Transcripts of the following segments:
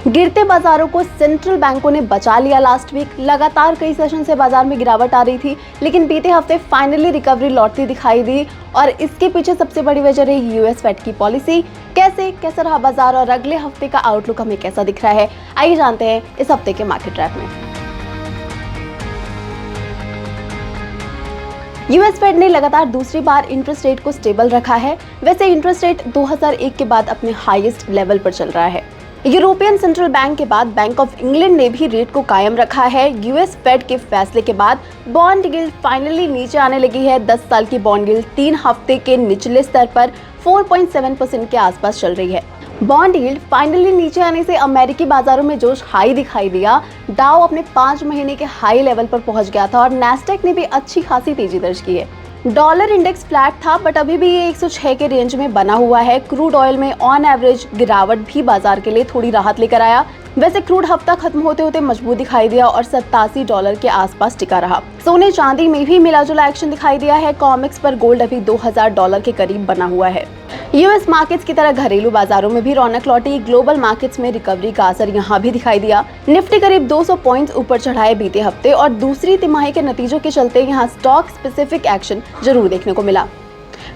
गिरते बाजारों को सेंट्रल बैंकों ने बचा लिया। लास्ट वीक लगातार कई सेशन से बाजार में गिरावट आ रही थी, लेकिन बीते हफ्ते फाइनली रिकवरी लौटती दिखाई दी और इसके पीछे सबसे बड़ी वजह रही यूएस फेड की पॉलिसी। कैसा रहा बाजार और अगले हफ्ते का आउटलुक हमें कैसा दिख रहा है, आइए जानते हैं इस हफ्ते के मार्केट रैप में। यूएस फेड ने लगातार दूसरी बार इंटरेस्ट रेट को स्टेबल रखा है। वैसे इंटरेस्ट रेट 2001 के बाद अपने हाईएस्ट लेवल पर चल रहा है। यूरोपियन सेंट्रल बैंक के बाद बैंक ऑफ इंग्लैंड ने भी रेट को कायम रखा है। यूएस फेड के फैसले के बाद बॉन्ड यील्ड फाइनली नीचे आने लगी है। 10 साल की बॉन्ड यील्ड 3 हफ्ते के निचले स्तर पर 4.7% के आसपास चल रही है। बॉन्ड यील्ड फाइनली नीचे आने से अमेरिकी बाजारों में जोश हाई दिखाई दिया। डाउ अपने 5 महीने के हाई लेवल पर पहुंच गया था और नैस्डैक ने भी अच्छी खासी तेजी दर्ज की है। डॉलर इंडेक्स फ्लैट था, बट अभी भी ये 106 के रेंज में बना हुआ है। क्रूड ऑयल में ऑन एवरेज गिरावट भी बाजार के लिए थोड़ी राहत लेकर आया। वैसे क्रूड हफ्ता खत्म होते होते मजबूत दिखाई दिया और $87 के आसपास टिका रहा। सोने चांदी में भी मिला जुला एक्शन दिखाई दिया है। कॉमेक्स पर गोल्ड अभी $2000 के करीब बना हुआ है। यूएस मार्केट्स की तरह घरेलू बाजारों में भी रौनक लौटी। ग्लोबल मार्केट्स में रिकवरी का असर यहाँ भी दिखाई दिया। निफ्टी करीब 200 पॉइंट्स ऊपर चढ़ाए बीते हफ्ते और दूसरी तिमाही के नतीजों के चलते यहाँ स्टॉक स्पेसिफिक एक्शन जरूर देखने को मिला।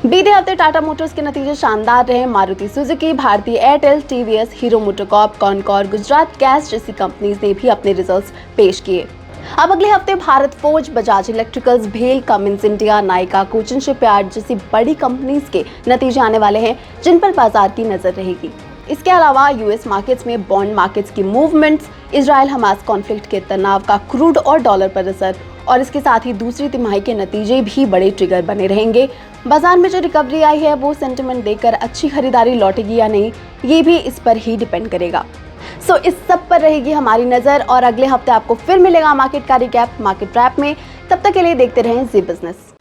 बीते हफ्ते टाटा मोटर्स के नतीजे शानदार रहे। मारुति सुजुकी, भारतीय Airtel, TVS, hero MotoCorp, Concor, Gujarat gas जैसी कंपनीज ने भी अपने रिजल्ट्स पेश किए। अब अगले हफ्ते भारत फोर्ज, बजाज इलेक्ट्रिकल्स, भेल, Cummins India, Nykaa, Cochin shipyard जैसी बड़ी कंपनीज के नतीजे आने वाले हैं, जिन पर बाजार की नजर रहेगी। इसके अलावा यूएस मार्केट्स में बॉन्ड मार्केट्स की मूवमेंट्स, इजराइल हमास कॉन्फ्लिक्ट के तनाव का क्रूड और डॉलर पर असर और इसके साथ ही दूसरी तिमाही के नतीजे भी बड़े ट्रिगर बने रहेंगे। बाजार में जो रिकवरी आई है वो सेंटिमेंट देखकर अच्छी खरीदारी लौटेगी या नहीं, ये भी इस पर ही डिपेंड करेगा। सो इस सब पर रहेगी हमारी नजर और अगले हफ्ते आपको फिर मिलेगा मार्केट का रिकैप मार्केट रैप में। तब तक के लिए देखते रहें जी बिजनेस।